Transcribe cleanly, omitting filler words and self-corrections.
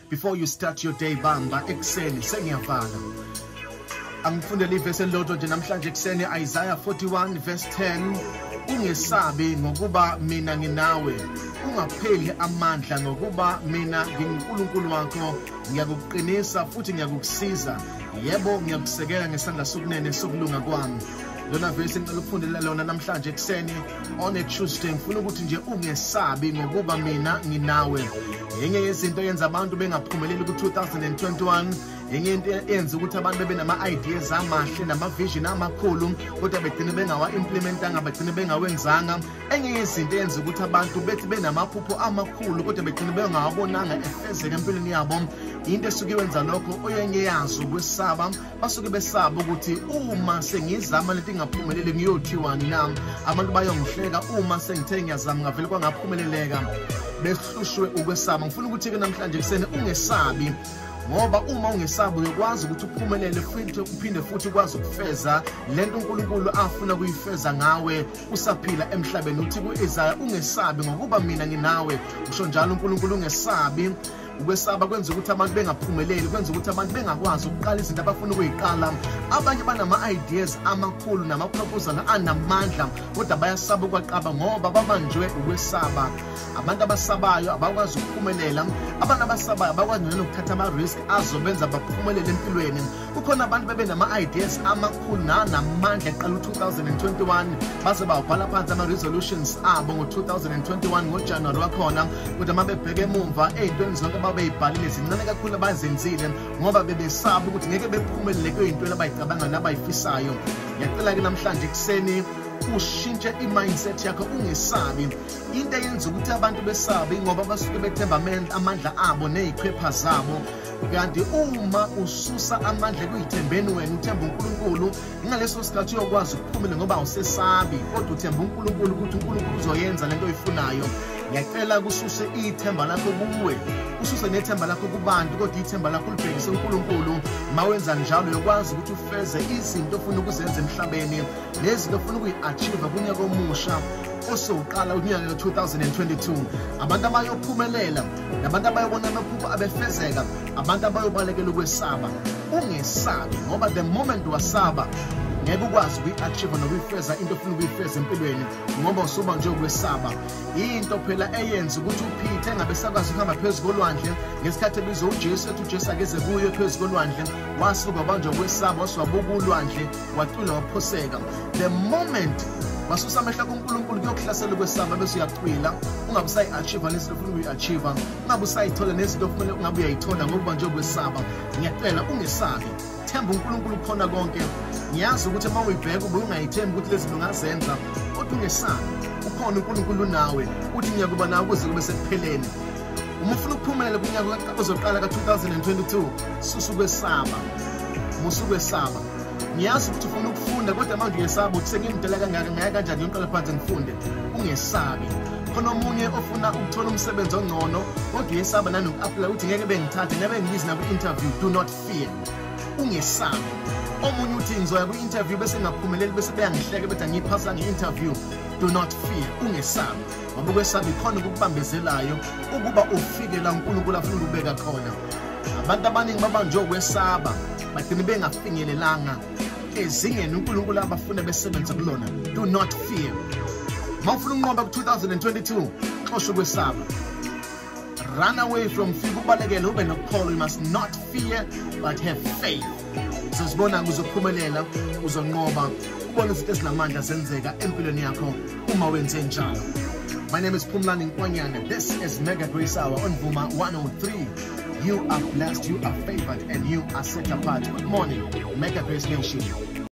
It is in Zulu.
Before you start your day, bamba ekuseni sengiyavala. Angifundele ivesi elilodwa nje namhlanje ekuseni, Isaiah 41 verse 10. Ungesabi ngokuba mina nginawe, ungapheli amandla ngokuba mina nginguNkulunkulu wakho, ngiyakuqinisa futhi ngiyakusiza, yebo ngiyakusekela ngesandla sokunene sokulunga kwami. Lona verse ngicela ukufundela lona namhlanje ekuseni on a Tuesday. Ngifuna ukuthi nje ungesabi ngokuba mina nginawe. Yenye yezinto yenza abantu bengaphumeleli ku-2021, yenye into yenza ukuthi abantu bebe nama-ideas amahle nama-vision amakhulu kodwa begcine bengawa-implementanga, begcine bengawenzanga. Enye yezinto yenza ukuthi abantu bethi benamaphupho amakhulu kodwa begcine bengawabonanga efezeka empilweni yabo. Into esuke iwenza lokho oyenye yazo ukwesaba, basuke besaba ukuthi uma sengizama lento ingaphumeleli ngiyothiwani nami, abantu bayongihleka uma sengithe ngiyazama ngavele kwangaphumeleleka, behlushwe ukwesaba. Ngifuna ukuthi-ke namhlanje kuseni ungesabi, ngoba uma ungesabi uyakwazi ukuthi uphumelele futhi uphinde futhi ukwazi ukufeza lento uNkulunkulu afuna kuyifeza ngawe usaphila emhlabeni. Uthi ku-Isaiah ungesabi ngokuba mina nginawe. Usho njalo uNkulunkulu ungesabi. Ukwesaba kwenza ukuthi abantu bengaphumeleli, kwenza ukuthi abantu bengakwazi ukuqala izinto abafuna ukuyiqala. Abanye banama-ideas amakhulu nama-proposal anamandla kodwa bayasaba ukwaqaba ngoba babanjwe ukwesaba. Abantu abasabayo abakwazi ukuphumelela, abantu abasabayo abakwazi nokuthatha ama-risk azobenza baphumelele empilweni. Kukhona abantu bebe nama-ideas amakhulu nanamandla eqala u-2021 baze bawabhala phansi ama-resolutions abo ngo-2021 ngoJanuwari wakhona, kodwa uma bebheke emumva ey'ntweni zonke babeyibhalile zincane kakhulu abazenzile ngoba bebesaba ukuthi ngeke bephumelele kwey'ntweni abayicabanga nabayifisayo. Ngiyacela-ke namhlanje ekuseni ushintshe i-mindset yakho, ungesabi. Into eyenza ukuthi abantu besabe ngoba basuke bethemba amandla abo ney'khwepha zabo, kanti uma ususa amandla kuyithembeni wena, uthemba uNkulunkulu, ngaleso sikhathi uyokwazi ukuphumela ngoba awusesabi kodwa uthemba uNkulunkulu ukuthi uNkulunkulu uzoyenza lento oyifunayo. Ngiyacela kususe ithemba lakho kuwe, ususe nethemba lakho kubantu kodwa ithemba lakho libhekise uNkulunkulu. Mawenza njalo uyokwazi ukuthi ufeze izinto ofuna ukuzenza emhlabeni, lezinto ofuna ukuyi-achieve kunyaka omusha osowuqala unyaka ka-2022. Abantu abayophumelela nabantu abayobona amaphupho abefezeka, abantu abayobalekela ukwesaba. Ungesabi ngoba the moment wasaba ngeke ukwazi ukuyi-achieve nokuyifeza into ofuna ukuyifeza empilweni ngoba usuba nje ukwesaba. Into phela eyenza ukuthi uPeter engabe sakwazi ukuhamba phezu kolwandle ngesikhathi ebizwa uJesu ethi uJesu akeze kuye phezu kolwandle, wasuka wabanjwa ukwesaba, wasuwabuka ulwandle wacwila waphoseka. The moment wasusa amehla kuNkulunkulu kuyokuhlasela ukwesaba bese uyacwila, ungabe usayi-achieve nezinto ofuna ukuyi-achieve, ungabe usayithola nezinto ofuna ungabe uyayithola ngokuba nje ukwesaba. Ngiyacela ungesabi, themba uNkulunkulu khona konke. Ngiyazi ukuthi uma uyibheka ube ungayithembi ukuthi lezi zinto ungazenza, kodwa ungesabi, ukhona uNkulunkulu nawe, uthi ngiyakuba nawe kuze kube sekupheleni. Uma ufuna ukuphumelela kunyaka ozoqala ka-2022, susa ukwesaba, musa ukwesaba. Ngiyazi ukuthi ufuna ukufunda kodwa manje uyesaba ukuthi sengimdala kangaka ngaya kanjani ngiyoqala phansi ngifunde. Ungesabi. Khona omunye ofuna ukuthola umsebenzi ongcono kodwa uyesaba nanoku-apply ukuthi ngeke bengithathe, ngeke bengibize nakwi-interview. Do not fear. Ungesabi. Omunye uthi ngizoya kwi-interview bese ngaphumeleli bese beyangihleka bethi angiyiphasanga i-interview. Do not fear. Ungesabi ngoba ukwesaba ikhona ukukubambezelayo ukuba ufike la uNkulunkulu afuna ukubeka khona. Abantu abaningi babanjwe ukwesaba bagcine bengafinyelelanga ezingeni uNkulunkulu abafuna besebenza kulona. Do not fear. Uma ufuna ukunqoba ku-2022 xosha ukwesaba. Run away from fear. Kubalekele ube nokuqholo. You must not fear but have faith. Sizibona uzophumelela, uzonqoba, ubone izinto ezinamandla zenzeka empilweni yakho uma wenze njalo. My name is Phumlani Nkwanyana. This is Mega Grace Hour on Vuma 103. You are blessed, you are favored, and you are set apart. Good morning, Mega Grace Nation.